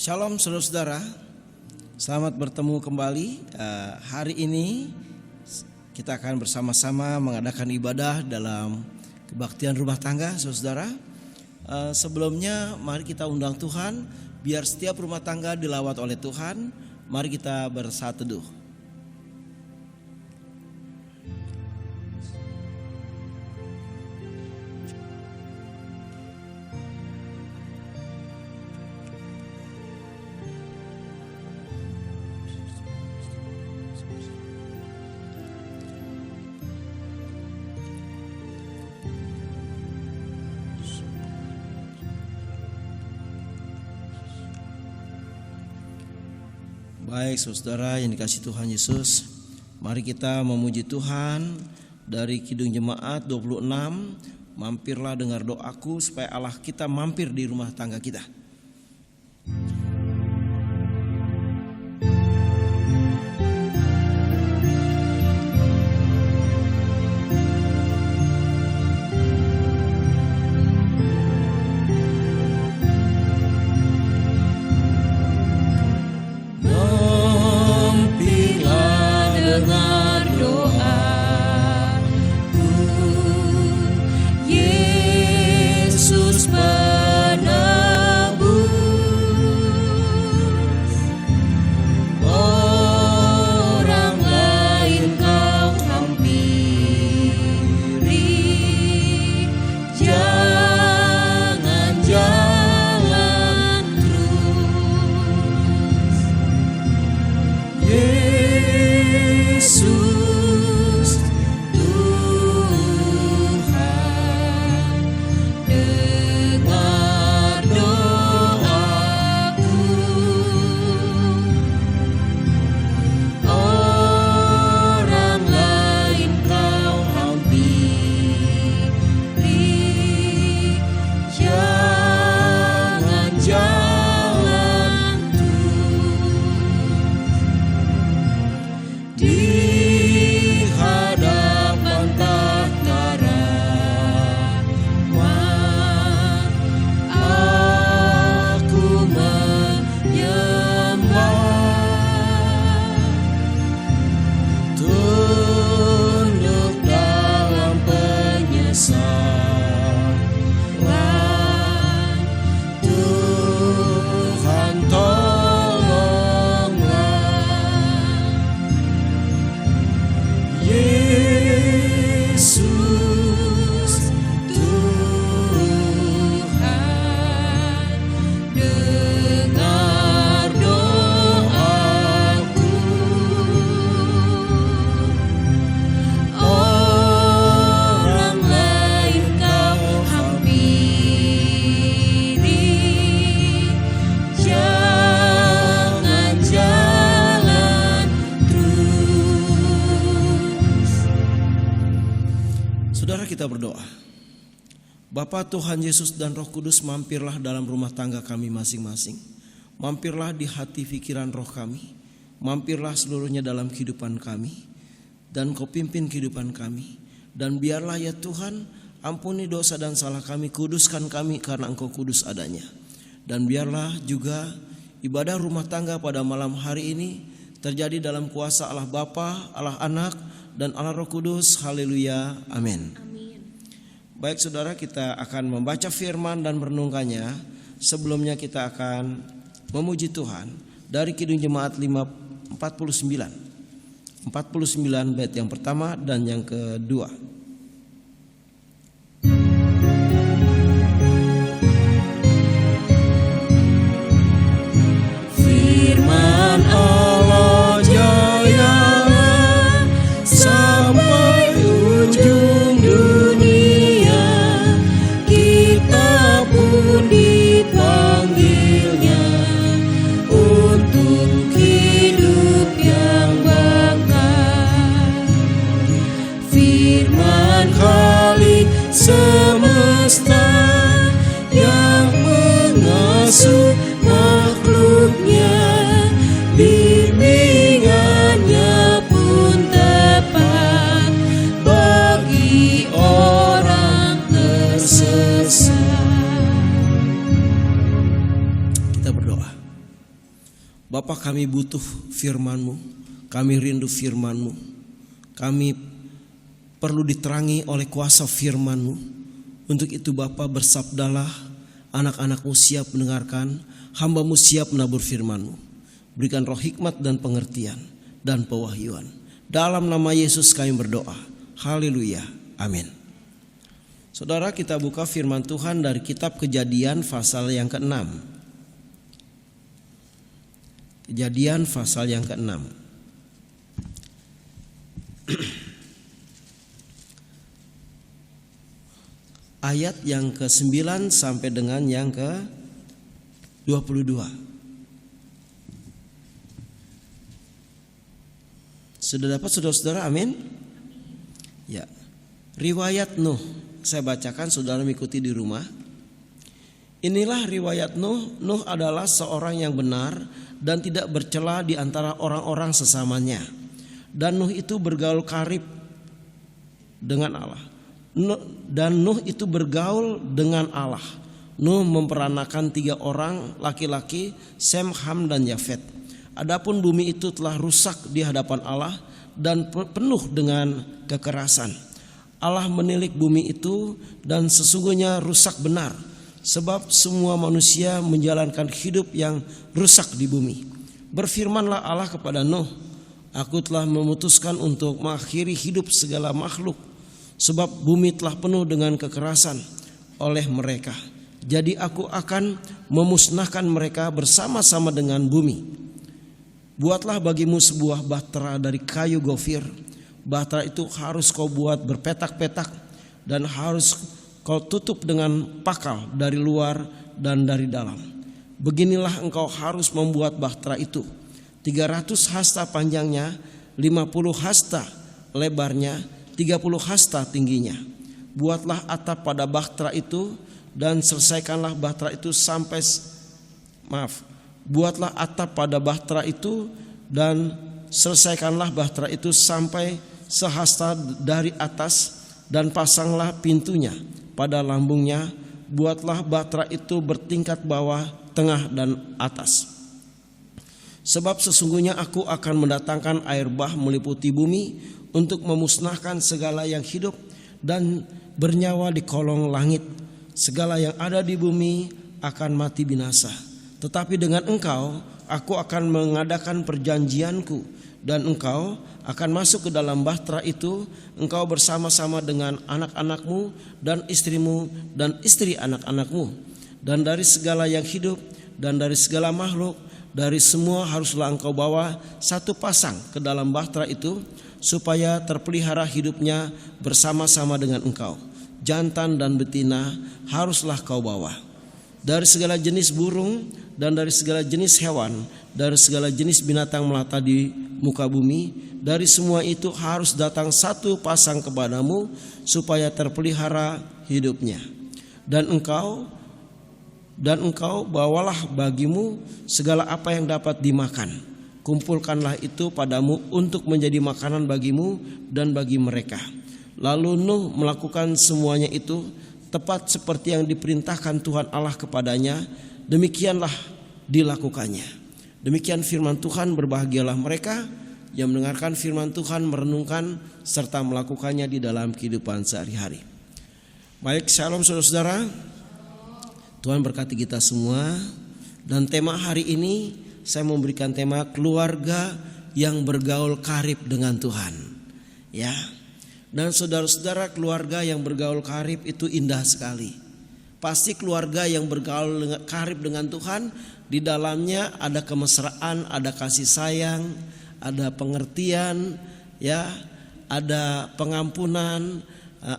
Shalom saudara-saudara, selamat bertemu kembali. Hari ini kita akan bersama-sama mengadakan ibadah dalam kebaktian rumah tangga saudara. Sebelumnya mari kita undang Tuhan, biar setiap rumah tangga dilawat oleh Tuhan. Mari kita bersaat teduh. Baik saudara yang dikasih Tuhan Yesus, mari kita memuji Tuhan. Dari Kidung Jemaat 26, mampirlah dengar doaku, supaya Allah kita mampir di rumah tangga kita. Kita berdoa. Bapa Tuhan Yesus dan Roh Kudus, mampirlah dalam rumah tangga kami masing-masing. Mampirlah di hati pikiran roh kami. Mampirlah seluruhnya dalam kehidupan kami. Dan Kau pimpin kehidupan kami. Dan biarlah ya Tuhan, ampuni dosa dan salah kami, kuduskan kami karena Engkau kudus adanya. Dan biarlah juga ibadah rumah tangga pada malam hari ini terjadi dalam kuasa Allah Bapa, Allah Anak, dan Allah Roh Kudus. Haleluya, amin. Baik saudara, kita akan membaca firman dan merenungkannya. Sebelumnya kita akan memuji Tuhan dari Kidung Jemaat 49 bait yang pertama dan yang kedua. Firman Allah jaya sampai ujung dunia, dipanggilnya untuk hidup yang bakal. Firman Bapa, kami butuh firman-Mu, kami rindu firman-Mu, kami perlu diterangi oleh kuasa firman-Mu. Untuk itu Bapa, bersabdalah, anak-anak-Mu siap mendengarkan, hamba-Mu siap menabur firman-Mu. Berikan roh hikmat dan pengertian dan pewahyuan. Dalam nama Yesus kami berdoa. Haleluya. Amin. Saudara, kita buka firman Tuhan dari kitab Kejadian pasal yang ke-6. Kejadian pasal yang ke-6. Ayat yang ke-9 sampai dengan yang ke-22. Sudah dapat saudara-saudara? Amin. Ya. Riwayat Nuh, saya bacakan, saudara mengikuti di rumah. Inilah riwayat Nuh. Nuh adalah seorang yang benar dan tidak bercela di antara orang-orang sesamanya. Dan Nuh itu bergaul karib dengan Allah. Nuh itu bergaul dengan Allah. Nuh memperanakan 3 orang laki-laki, Sem, Ham, dan Yafet. Adapun bumi itu telah rusak di hadapan Allah dan penuh dengan kekerasan. Allah menilik bumi itu dan sesungguhnya rusak benar. Sebab semua manusia menjalankan hidup yang rusak di bumi. Berfirmanlah Allah kepada Nuh, aku telah memutuskan untuk mengakhiri hidup segala makhluk, sebab bumi telah penuh dengan kekerasan oleh mereka. Jadi aku akan memusnahkan mereka bersama-sama dengan bumi. Buatlah bagimu sebuah bahtera dari kayu gofir. Bahtera itu harus kau buat berpetak-petak dan harus kau tutup dengan pakal dari luar dan dari dalam. Beginilah engkau harus membuat bahtera itu. 300 hasta panjangnya, 50 hasta lebarnya, 30 hasta tingginya. Buatlah atap pada bahtera itu dan selesaikanlah bahtera itu sampai Buatlah atap pada bahtera itu dan selesaikanlah bahtera itu sampai sehasta dari atas dan pasanglah pintunya pada lambungnya. Buatlah bahtera itu bertingkat bawah, tengah, dan atas. Sebab sesungguhnya aku akan mendatangkan air bah meliputi bumi untuk memusnahkan segala yang hidup dan bernyawa di kolong langit. Segala yang ada di bumi akan mati binasa. Tetapi dengan engkau aku akan mengadakan perjanjianku, dan engkau akan masuk ke dalam bahtera itu, engkau bersama-sama dengan anak-anakmu dan istrimu dan istri anak-anakmu. Dan dari segala yang hidup dan dari segala makhluk, dari semua haruslah engkau bawa 1 pasang ke dalam bahtera itu, supaya terpelihara hidupnya bersama-sama dengan engkau. Jantan dan betina haruslah kau bawa. Dari segala jenis burung dan dari segala jenis hewan, dari segala jenis binatang melata di muka bumi, dari semua itu harus datang 1 pasang kepadamu, supaya terpelihara hidupnya. Dan engkau bawalah bagimu segala apa yang dapat dimakan. Kumpulkanlah itu padamu untuk menjadi makanan bagimu dan bagi mereka. Lalu Nuh melakukan semuanya itu tepat seperti yang diperintahkan Tuhan Allah kepadanya, demikianlah dilakukannya. Demikian firman Tuhan. Berbahagialah mereka yang mendengarkan firman Tuhan, merenungkan serta melakukannya di dalam kehidupan sehari-hari. Baik, shalom saudara-saudara. Tuhan berkati kita semua. Dan tema hari ini saya memberikan tema keluarga yang bergaul karib dengan Tuhan. Ya. Dan saudara-saudara, keluarga yang bergaul karib itu indah sekali. Pasti keluarga yang bergaul karib dengan Tuhan, di dalamnya ada kemesraan, ada kasih sayang, ada pengertian, ya, ada pengampunan,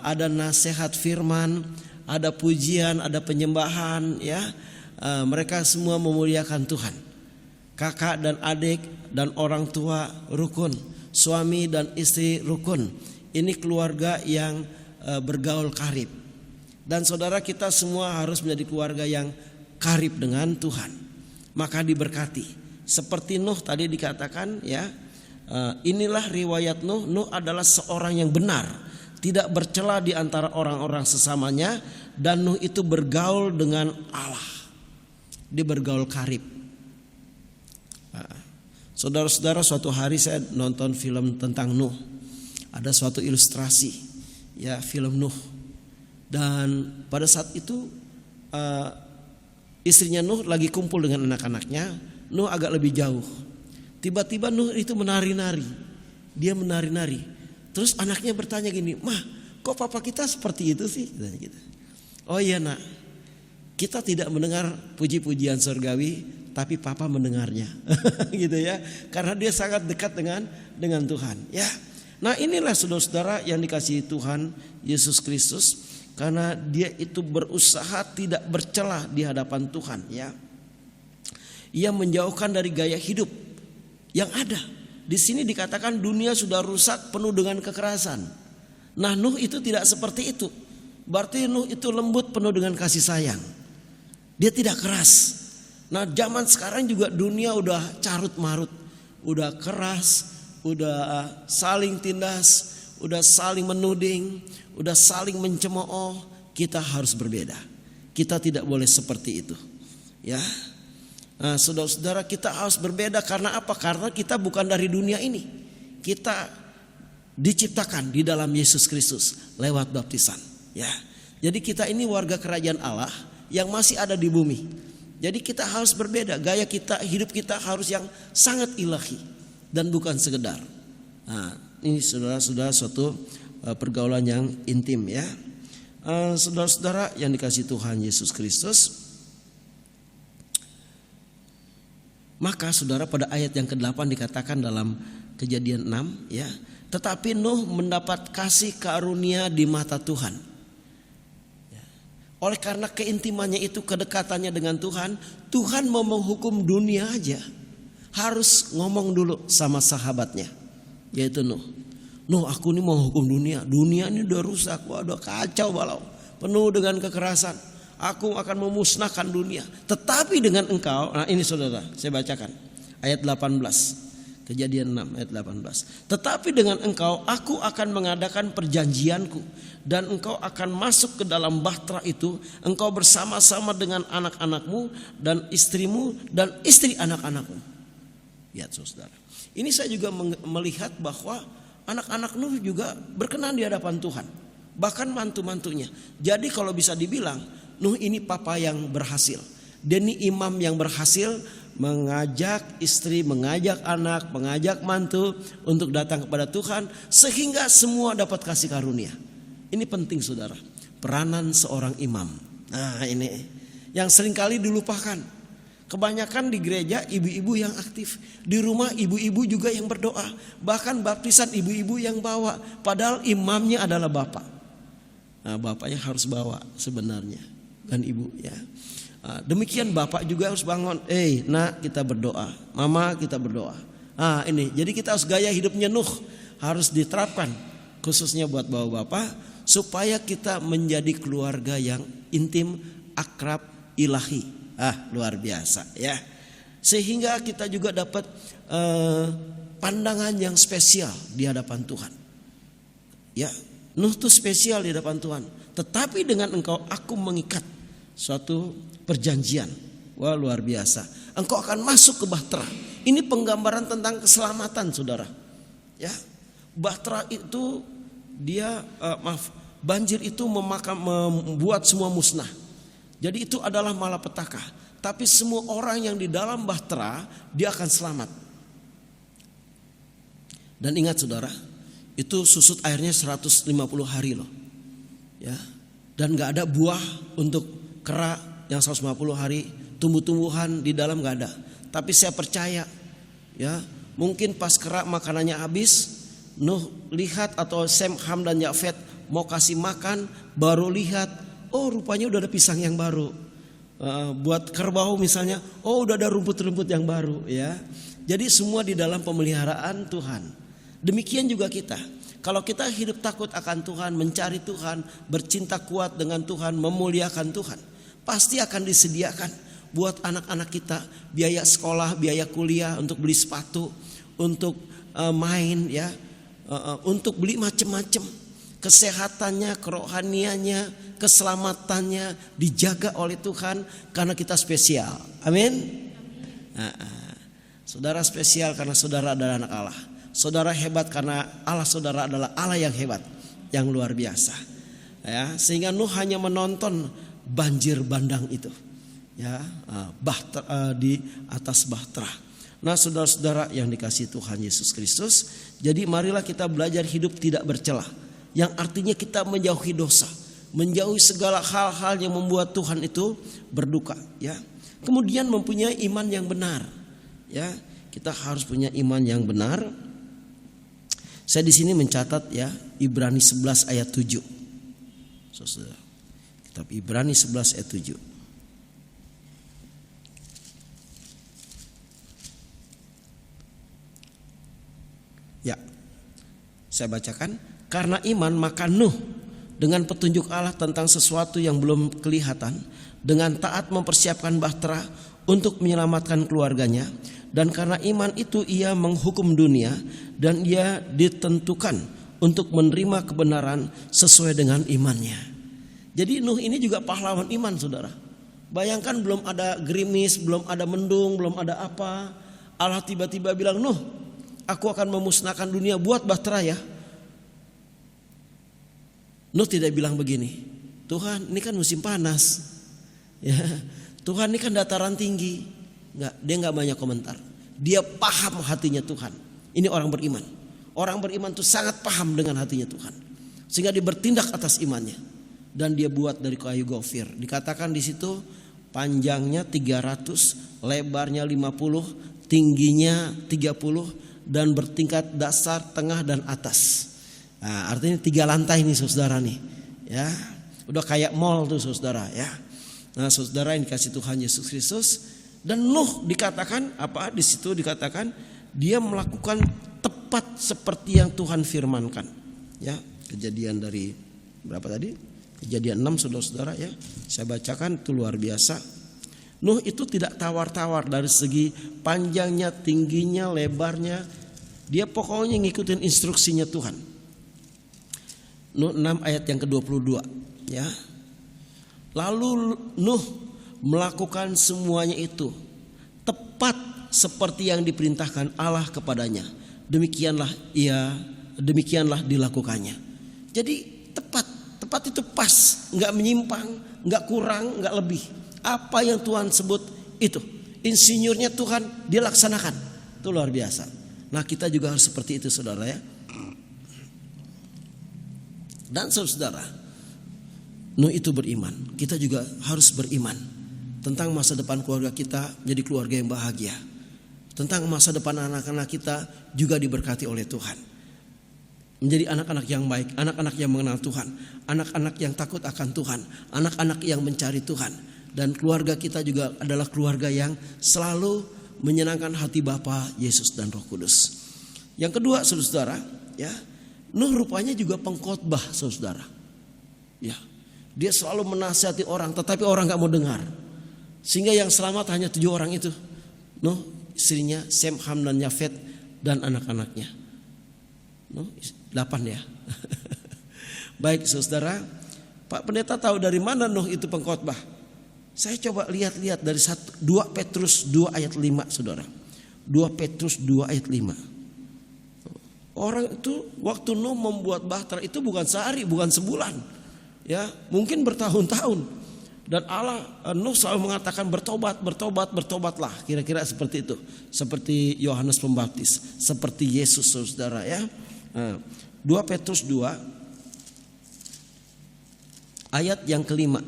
ada nasihat firman, ada pujian, ada penyembahan, ya. Mereka semua memuliakan Tuhan. Kakak dan adik dan orang tua rukun, suami dan istri rukun. Ini keluarga yang bergaul karib. Dan saudara, kita semua harus menjadi keluarga yang karib dengan Tuhan. Maka diberkati. Seperti Nuh tadi dikatakan, ya, inilah riwayat Nuh. Nuh adalah seorang yang benar, tidak bercela di antara orang-orang sesamanya, dan Nuh itu bergaul dengan Allah. Dia bergaul karib. Saudara-saudara, suatu hari saya nonton film tentang Nuh. Ada suatu ilustrasi ya film Nuh. Dan pada saat itu istrinya Nuh lagi kumpul dengan anak-anaknya. Nuh agak lebih jauh. Tiba-tiba Nuh itu menari-nari. Dia menari-nari. Terus anaknya bertanya gini, "Mah, kok papa kita seperti itu sih?" Gitu. "Oh iya nak, kita tidak mendengar puji-pujian surgawi, tapi papa mendengarnya." Gitu ya. Karena dia sangat dekat dengan Tuhan. Ya. Nah, inilah saudara-saudara yang dikasihi Tuhan Yesus Kristus, karena dia itu berusaha tidak bercela di hadapan Tuhan. Ya. Ia menjauhkan dari gaya hidup yang ada. Di sini dikatakan dunia sudah rusak penuh dengan kekerasan. Nah, Nuh itu tidak seperti itu. Berarti Nuh itu lembut penuh dengan kasih sayang. Dia tidak keras. Nah, zaman sekarang juga dunia udah carut marut, udah keras, udah saling tindas, udah saling menuding, udah saling mencemooh. Kita harus berbeda. Kita tidak boleh seperti itu. Ya. Nah, saudara-saudara, kita harus berbeda karena apa? Karena kita bukan dari dunia ini. Kita diciptakan di dalam Yesus Kristus lewat baptisan. Ya. Jadi kita ini warga kerajaan Allah yang masih ada di bumi. Jadi kita harus berbeda. Gaya kita, hidup kita harus yang sangat ilahi dan bukan sekedar. Nah, ini saudara-saudara suatu pergaulan yang intim ya. Saudara-saudara yang dikasihi Tuhan Yesus Kristus. Maka saudara, pada ayat yang ke-8 dikatakan dalam Kejadian 6 ya, tetapi Nuh mendapat kasih karunia di mata Tuhan. Oleh karena keintimannya itu, kedekatannya dengan Tuhan, Tuhan mau menghukum dunia aja, harus ngomong dulu sama sahabatnya, yaitu Nuh. Nuh, aku ini mau hukum dunia. Dunia ini udah rusak, udah kacau balau, penuh dengan kekerasan. Aku akan memusnahkan dunia. Tetapi dengan engkau, nah ini saudara, saya bacakan ayat 18. Kejadian 6 ayat 18. Tetapi dengan engkau aku akan mengadakan perjanjianku, dan engkau akan masuk ke dalam bahtera itu, engkau bersama-sama dengan anak-anakmu dan istrimu dan istri anak-anakmu. Ya saudara, ini saya juga melihat bahwa anak-anak Nuh juga berkenan di hadapan Tuhan, bahkan mantu-mantunya. Jadi kalau bisa dibilang, Nuh ini papa yang berhasil, dan ini imam yang berhasil mengajak istri, mengajak anak, mengajak mantu untuk datang kepada Tuhan, sehingga semua dapat kasih karunia. Ini penting saudara, peranan seorang imam. Nah ini yang seringkali dilupakan. Kebanyakan di gereja ibu-ibu yang aktif, di rumah ibu-ibu juga yang berdoa, bahkan baptisan ibu-ibu yang bawa, padahal imamnya adalah bapak. Nah, bapaknya harus bawa sebenarnya, kan ibu ya. Demikian bapak juga harus bangun. Nak, kita berdoa. Mama, kita berdoa. Ini jadi kita harus gaya hidupnya Nuh harus diterapkan, khususnya buat bapak-bapak, supaya kita menjadi keluarga yang intim, akrab, ilahi. Luar biasa ya. Sehingga kita juga dapat pandangan yang spesial di hadapan Tuhan. Ya, Nuh itu spesial di hadapan Tuhan. Tetapi dengan engkau aku mengikat suatu perjanjian. Wah, luar biasa. Engkau akan masuk ke bahtera. Ini penggambaran tentang keselamatan saudara. Ya, bahtera itu dia banjir itu membuat semua musnah. Jadi itu adalah malapetaka. Tapi semua orang yang di dalam bahtera dia akan selamat. Dan ingat saudara, itu susut airnya 150 hari loh. Ya. Dan gak ada buah untuk kera yang 150 hari, tumbuh-tumbuhan di dalam gak ada. Tapi saya percaya ya, mungkin pas kera makanannya habis, Nuh lihat, atau Sem, Ham dan Yafet mau kasih makan, baru lihat, oh rupanya udah ada pisang yang baru. Buat kerbau misalnya, oh udah ada rumput-rumput yang baru ya. Jadi semua di dalam pemeliharaan Tuhan. Demikian juga kita. Kalau kita hidup takut akan Tuhan, mencari Tuhan, bercinta kuat dengan Tuhan, memuliakan Tuhan, pasti akan disediakan buat anak-anak kita biaya sekolah, biaya kuliah, untuk beli sepatu, untuk main ya, untuk beli macam-macam. Kesehatannya, kerohaniannya, keselamatannya dijaga oleh Tuhan karena kita spesial. Amin. Saudara spesial karena saudara adalah anak Allah. Saudara hebat karena Allah saudara adalah Allah yang hebat, yang luar biasa. Ya, sehingga Nuh hanya menonton banjir bandang itu. Ya, di atas bahtera. Nah, saudara-saudara yang dikasihi Tuhan Yesus Kristus, jadi marilah kita belajar hidup tidak bercela, yang artinya kita menjauhi dosa, menjauhi segala hal-hal yang membuat Tuhan itu berduka, ya. Kemudian mempunyai iman yang benar. Ya, kita harus punya iman yang benar. Saya di sini mencatat ya Ibrani 11 ayat 7. Saudara. Kitab Ibrani 11 ayat 7. Ya. Saya bacakan, karena iman maka Nuh dengan petunjuk Allah tentang sesuatu yang belum kelihatan, dengan taat mempersiapkan bahtera untuk menyelamatkan keluarganya, dan karena iman itu ia menghukum dunia dan ia ditentukan untuk menerima kebenaran sesuai dengan imannya. Jadi Nuh ini juga pahlawan iman, saudara. Bayangkan belum ada gerimis, belum ada mendung, belum ada apa, Allah tiba-tiba bilang, Nuh, aku akan memusnahkan dunia, buat bahtera ya. Nuh tidak bilang begini, Tuhan ini kan musim panas, ya, Tuhan ini kan dataran tinggi. Enggak, dia enggak banyak komentar. Dia paham hatinya Tuhan. Ini orang beriman. Orang beriman itu sangat paham dengan hatinya Tuhan, sehingga dia bertindak atas imannya. Dan dia buat dari kayu gofir. Dikatakan di situ panjangnya 300, lebarnya 50, tingginya 30, dan bertingkat dasar, tengah, dan atas. Nah, artinya 3 lantai nih saudara nih, ya. Udah kayak mall tuh saudara, ya. Nah, saudara yang dikasih Tuhan Yesus Kristus, dan Nuh dikatakan apa? Di situ dikatakan dia melakukan tepat seperti yang Tuhan firmankan. Ya, Kejadian dari berapa tadi? Kejadian 6 saudara-saudara ya. Saya bacakan, itu luar biasa. Nuh itu tidak tawar-tawar dari segi panjangnya, tingginya, lebarnya. Dia pokoknya ngikutin instruksinya Tuhan. Nuh 6 ayat yang ke-22 ya. Lalu Nuh melakukan semuanya itu tepat seperti yang diperintahkan Allah kepadanya. Demikianlah dilakukannya. Jadi tepat itu pas, nggak menyimpang, nggak kurang, nggak lebih. Apa yang Tuhan sebut itu, insinyurnya Tuhan dilaksanakan. Itu luar biasa. Nah, kita juga harus seperti itu saudara ya. Dan saudara, Nuh itu beriman. Kita juga harus beriman tentang masa depan keluarga kita menjadi keluarga yang bahagia. Tentang masa depan anak-anak kita juga diberkati oleh Tuhan. Menjadi anak-anak yang baik, anak-anak yang mengenal Tuhan, anak-anak yang takut akan Tuhan, anak-anak yang mencari Tuhan. Dan keluarga kita juga adalah keluarga yang selalu menyenangkan hati Bapa, Yesus dan Roh Kudus. Yang kedua saudara, ya, Nuh rupanya juga pengkhotbah saudara. Ya, dia selalu menasihati orang, tetapi orang gak mau dengar. Sehingga yang selamat hanya 7 orang itu. Nuh, istrinya, Sem, Ham, dan Yafet, dan anak-anaknya. Nuh, 8 ya. Baik saudara, Pak Pendeta tahu dari mana Nuh itu pengkhotbah? Saya coba lihat-lihat dari 2 Petrus 2 ayat 5 saudara. 2 Petrus 2 ayat 5. Orang itu waktu Nuh membuat bahtera itu bukan sehari, bukan sebulan. Ya, mungkin bertahun-tahun. Dan Allah, Nuh selalu mengatakan bertobatlah. Kira-kira seperti itu. Seperti Yohanes Pembaptis, seperti Yesus saudara ya. 2 Petrus 2 ayat yang ke-5.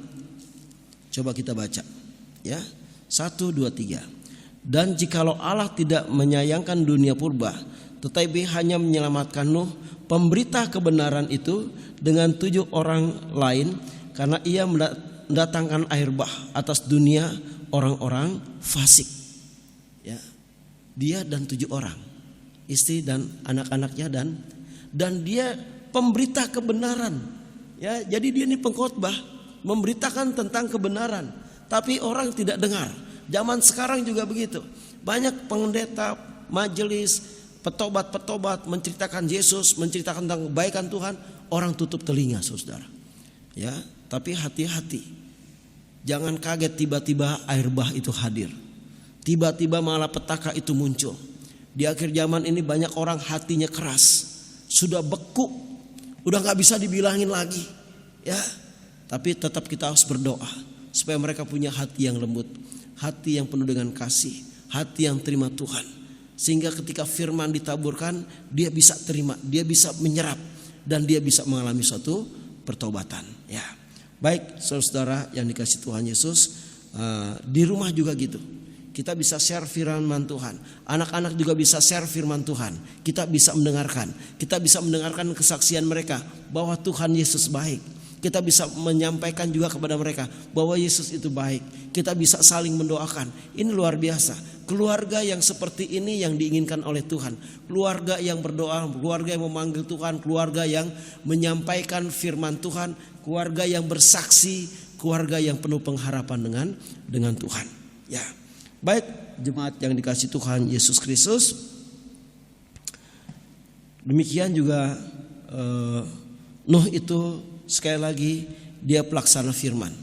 Coba kita baca ya. 1, 2, 3. Dan jikalau Allah tidak menyayangkan dunia purba, tetapi hanya menyelamatkan Nuh, pemberita kebenaran itu, dengan 7 orang lain, karena ia mendatangkan air bah atas dunia orang-orang fasik. Ya, dia dan 7 orang, istri dan anak-anaknya, dan dia pemberita kebenaran. Ya, jadi dia ini pengkhotbah, memberitakan tentang kebenaran, tapi orang tidak dengar. Zaman sekarang juga begitu. Banyak pendeta, majelis, petobat menceritakan Yesus, menceritakan tentang kebaikan Tuhan, orang tutup telinga saudara. Ya, tapi hati-hati. Jangan kaget tiba-tiba air bah itu hadir. Tiba-tiba malapetaka itu muncul. Di akhir zaman ini banyak orang hatinya keras, sudah beku, udah gak bisa dibilangin lagi, ya. Tapi tetap kita harus berdoa supaya mereka punya hati yang lembut, hati yang penuh dengan kasih, hati yang terima Tuhan. Sehingga ketika firman ditaburkan, dia bisa terima, dia bisa menyerap, dan dia bisa mengalami suatu pertobatan. Ya, baik saudara yang dikasih Tuhan Yesus, di rumah juga gitu. Kita bisa share firman Tuhan. Anak-anak juga bisa share firman Tuhan. Kita bisa mendengarkan. Kita bisa mendengarkan kesaksian mereka bahwa Tuhan Yesus baik. Kita bisa menyampaikan juga kepada mereka bahwa Yesus itu baik. Kita bisa saling mendoakan. Ini luar biasa. Keluarga yang seperti ini yang diinginkan oleh Tuhan. Keluarga yang berdoa, keluarga yang memanggil Tuhan, keluarga yang menyampaikan firman Tuhan, keluarga yang bersaksi, keluarga yang penuh pengharapan dengan Tuhan. Ya. Baik, jemaat yang dikasih Tuhan Yesus Kristus. Demikian juga Nuh itu sekali lagi dia pelaksana firman.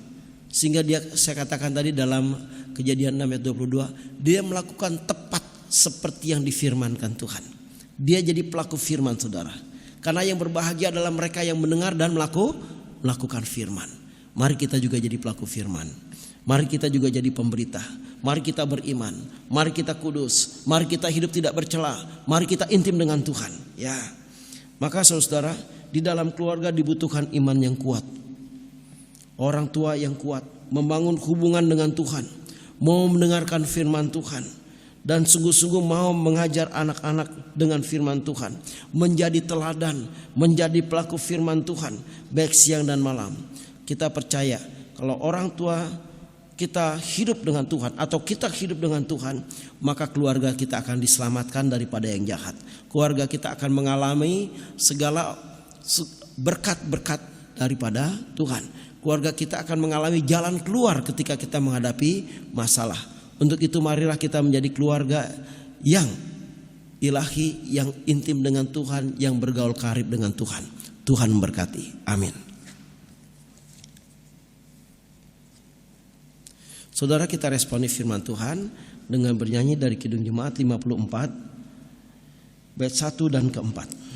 Sehingga saya katakan tadi dalam Kejadian 6 ayat 22, dia melakukan tepat seperti yang difirmankan Tuhan. Dia jadi pelaku firman, saudara. Karena yang berbahagia adalah mereka yang mendengar dan melakukan firman. Mari kita juga jadi pelaku firman. Mari kita juga jadi pemberita. Mari kita beriman. Mari kita kudus. Mari kita hidup tidak bercela. Mari kita intim dengan Tuhan. Ya. Maka saudara, di dalam keluarga dibutuhkan iman yang kuat. Orang tua yang kuat, membangun hubungan dengan Tuhan, mau mendengarkan firman Tuhan, dan sungguh-sungguh mau mengajar anak-anak dengan firman Tuhan, menjadi teladan, menjadi pelaku firman Tuhan, baik siang dan malam. Kita percaya kalau orang tua kita hidup dengan Tuhan atau kita hidup dengan Tuhan, maka keluarga kita akan diselamatkan daripada yang jahat. Keluarga kita akan mengalami segala berkat-berkat daripada Tuhan. Keluarga kita akan mengalami jalan keluar ketika kita menghadapi masalah. Untuk itu marilah kita menjadi keluarga yang ilahi, yang intim dengan Tuhan, yang bergaul karib dengan Tuhan. Tuhan memberkati. Amin. Saudara, kita responi firman Tuhan dengan bernyanyi dari Kidung Jemaat 54 bait 1 dan keempat.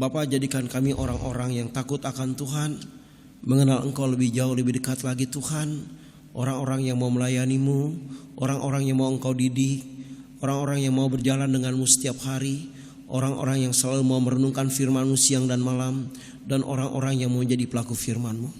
Bapa, jadikan kami orang-orang yang takut akan Tuhan, mengenal Engkau lebih jauh, lebih dekat lagi Tuhan. Orang-orang yang mau melayani-Mu, orang-orang yang mau Engkau didik, orang-orang yang mau berjalan dengan-Mu setiap hari, orang-orang yang selalu mau merenungkan firman-Mu siang dan malam, dan orang-orang yang mau menjadi pelaku firman-Mu.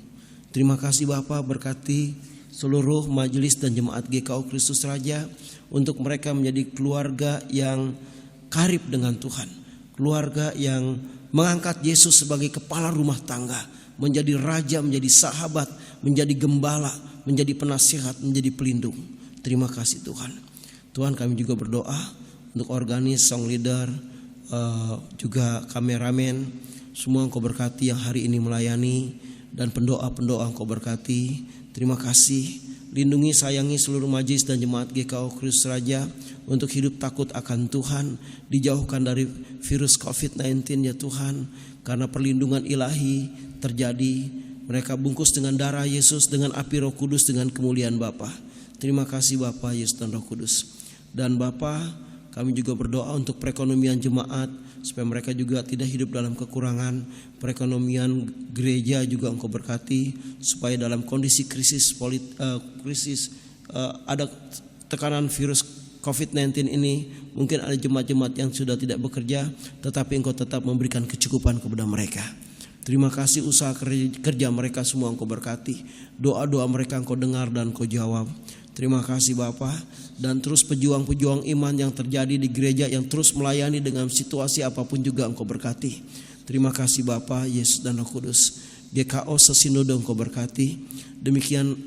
Terima kasih Bapa, berkati seluruh majelis dan jemaat GKU Kristus Raja, untuk mereka menjadi keluarga yang karib dengan Tuhan, keluarga yang mengangkat Yesus sebagai kepala rumah tangga, menjadi raja, menjadi sahabat, menjadi gembala, menjadi penasihat, menjadi pelindung. Terima kasih Tuhan. Tuhan, kami juga berdoa untuk organis, song leader, juga kameramen, semua Engkau berkati yang hari ini melayani, dan pendoa-pendoa Engkau berkati. Terima kasih. Lindungi, sayangi seluruh majelis dan jemaat GKO Kristus Raja untuk hidup takut akan Tuhan, dijauhkan dari virus COVID-19 ya Tuhan, karena perlindungan ilahi terjadi. Mereka bungkus dengan darah Yesus, dengan api Roh Kudus, dengan kemuliaan Bapa. Terima kasih Bapa, Yesus dan Roh Kudus. Dan Bapa, kami juga berdoa untuk perekonomian jemaat, supaya mereka juga tidak hidup dalam kekurangan. Perekonomian gereja juga Engkau berkati, supaya dalam kondisi krisis ada tekanan virus COVID-19 ini, mungkin ada jemaat-jemaat yang sudah tidak bekerja, tetapi Engkau tetap memberikan kecukupan kepada mereka. Terima kasih, usaha kerja mereka semua Engkau berkati. Doa-doa mereka Engkau dengar dan Engkau jawab. Terima kasih Bapa, dan terus pejuang-pejuang iman yang terjadi di gereja yang terus melayani dengan situasi apapun juga Engkau berkati. Terima kasih Bapa, Yesus dan Roh Kudus. GKO sesinode Engkau berkati. Demikian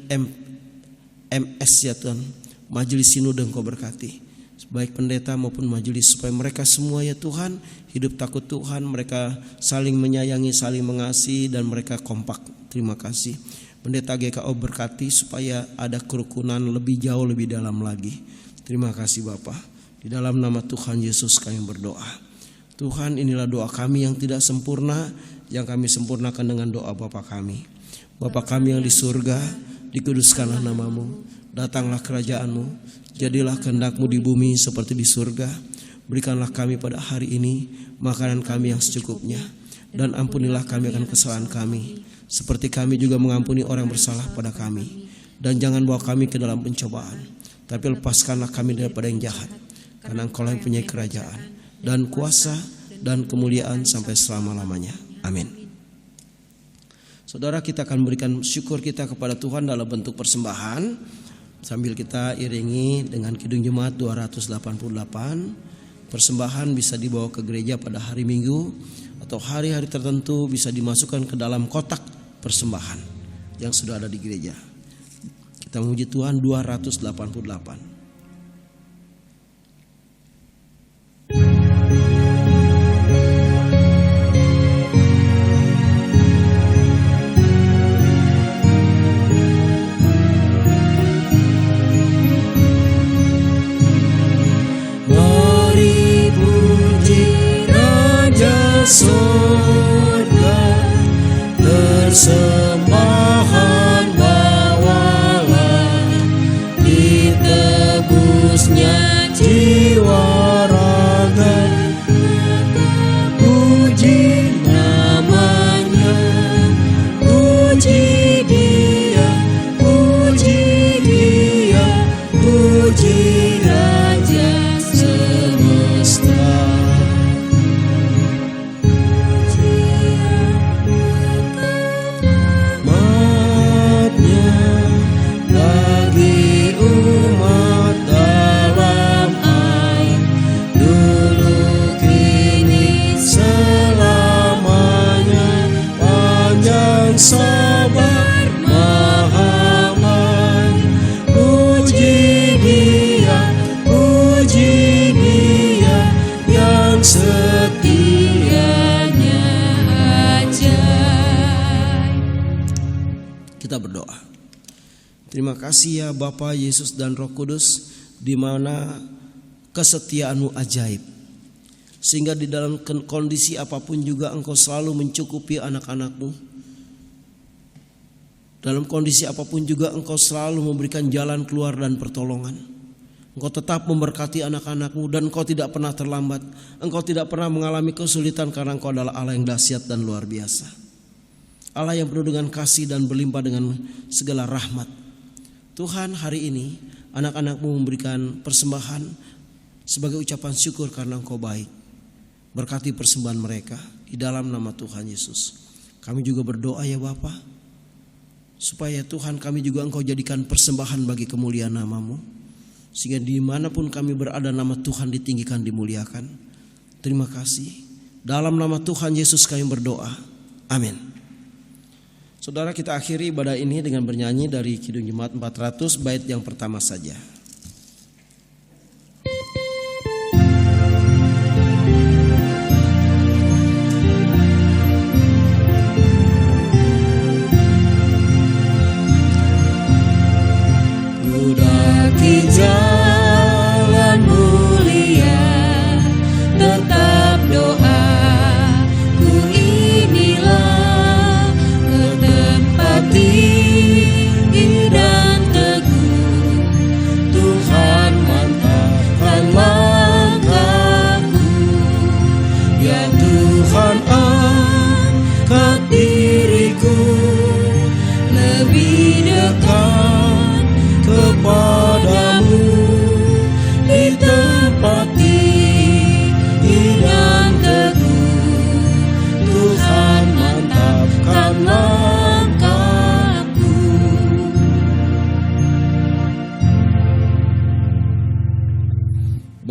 MS ya Tuhan, majelis sinode Engkau berkati, baik pendeta maupun majelis, supaya mereka semua ya Tuhan hidup takut Tuhan, mereka saling menyayangi, saling mengasihi, dan mereka kompak. Terima kasih. Pendeta GKO berkati supaya ada kerukunan lebih jauh, lebih dalam lagi. Terima kasih Bapa. Di dalam nama Tuhan Yesus kami berdoa. Tuhan, inilah doa kami yang tidak sempurna, yang kami sempurnakan dengan doa Bapa kami. Bapa kami yang di surga, dikuduskanlah namamu, datanglah kerajaanmu, jadilah kehendak-Mu di bumi seperti di surga. Berikanlah kami pada hari ini makanan kami yang secukupnya, dan ampunilah kami akan kesalahan kami, seperti kami juga mengampuni orang bersalah pada kami. Dan jangan bawa kami ke dalam pencobaan, tapi lepaskanlah kami daripada yang jahat, karena Engkau yang punya kerajaan dan kuasa dan kemuliaan sampai selama-lamanya. Amin. Saudara, kita akan memberikan syukur kita kepada Tuhan dalam bentuk persembahan, sambil kita iringi dengan Kidung Jemaat 288. Persembahan bisa dibawa ke gereja pada hari Minggu, atau hari-hari tertentu bisa dimasukkan ke dalam kotak persembahan yang sudah ada di gereja. Kita memuji Tuhan. 288. Mari puji Raja surga, persembahan bawalah, ditebusnya jiwa raga. Puji namanya, puji Dia, puji Dia, puji Raja semesta. Maafnya bagi umat dalam air, dulu kini selamanya. Panjang sabar maha baik, puji Dia, puji Dia yang setianya ajaib. Kita berdoa. Terima kasih ya Bapa, Yesus dan Roh Kudus, di mana kesetiaan-Mu ajaib, sehingga di dalam kondisi apapun juga Engkau selalu mencukupi anak-anak-Mu. Dalam kondisi apapun juga Engkau selalu memberikan jalan keluar dan pertolongan. Engkau tetap memberkati anak-anak-Mu, dan Engkau tidak pernah terlambat. Engkau tidak pernah mengalami kesulitan, karena Engkau adalah Allah yang dahsyat dan luar biasa. Allah yang penuh dengan kasih dan berlimpah dengan segala rahmat. Tuhan, hari ini anak-anak-Mu memberikan persembahan sebagai ucapan syukur karena Engkau baik. Berkati persembahan mereka di dalam nama Tuhan Yesus. Kami juga berdoa ya Bapa, supaya Tuhan kami juga Engkau jadikan persembahan bagi kemuliaan nama-Mu, sehingga dimanapun kami berada nama Tuhan ditinggikan, dimuliakan. Terima kasih. Dalam nama Tuhan Yesus kami berdoa. Amin. Saudara, kita akhiri ibadah ini dengan bernyanyi dari Kidung Jemaat 400, bait yang pertama saja.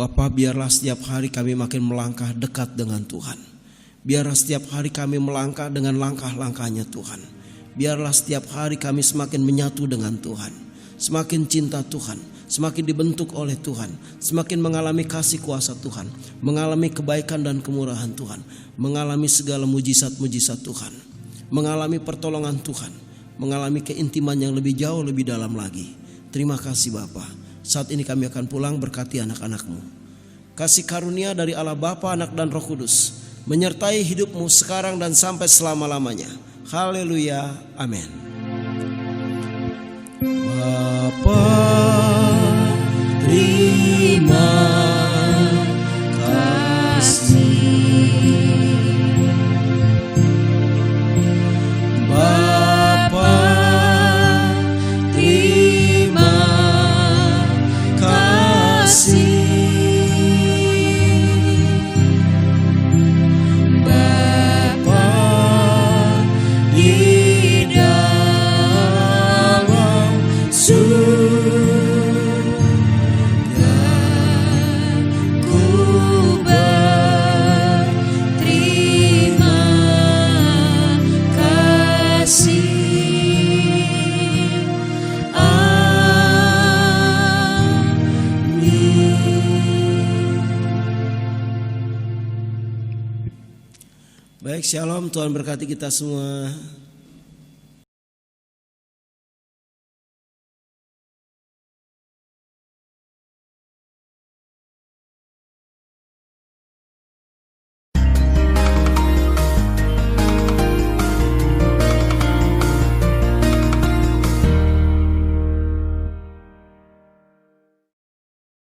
Bapa, biarlah setiap hari kami makin melangkah dekat dengan Tuhan. Biarlah setiap hari kami melangkah dengan langkah-langkahnya Tuhan. Biarlah setiap hari kami semakin menyatu dengan Tuhan, semakin cinta Tuhan, semakin dibentuk oleh Tuhan, semakin mengalami kasih kuasa Tuhan, mengalami kebaikan dan kemurahan Tuhan, mengalami segala mujizat-mujizat Tuhan, mengalami pertolongan Tuhan, mengalami keintiman yang lebih jauh, lebih dalam lagi. Terima kasih Bapa. Saat ini kami akan pulang, berkati anak-anak-Mu. Kasih karunia dari Allah Bapa, Anak dan Roh Kudus menyertai hidupmu sekarang dan sampai selama-lamanya. Haleluya. Amin. Bapa, terima kasih. Bapa, terima kasih. Bapa di dalam surga, ku berterima kasih. Baik, shalom. Tuhan berkati kita semua.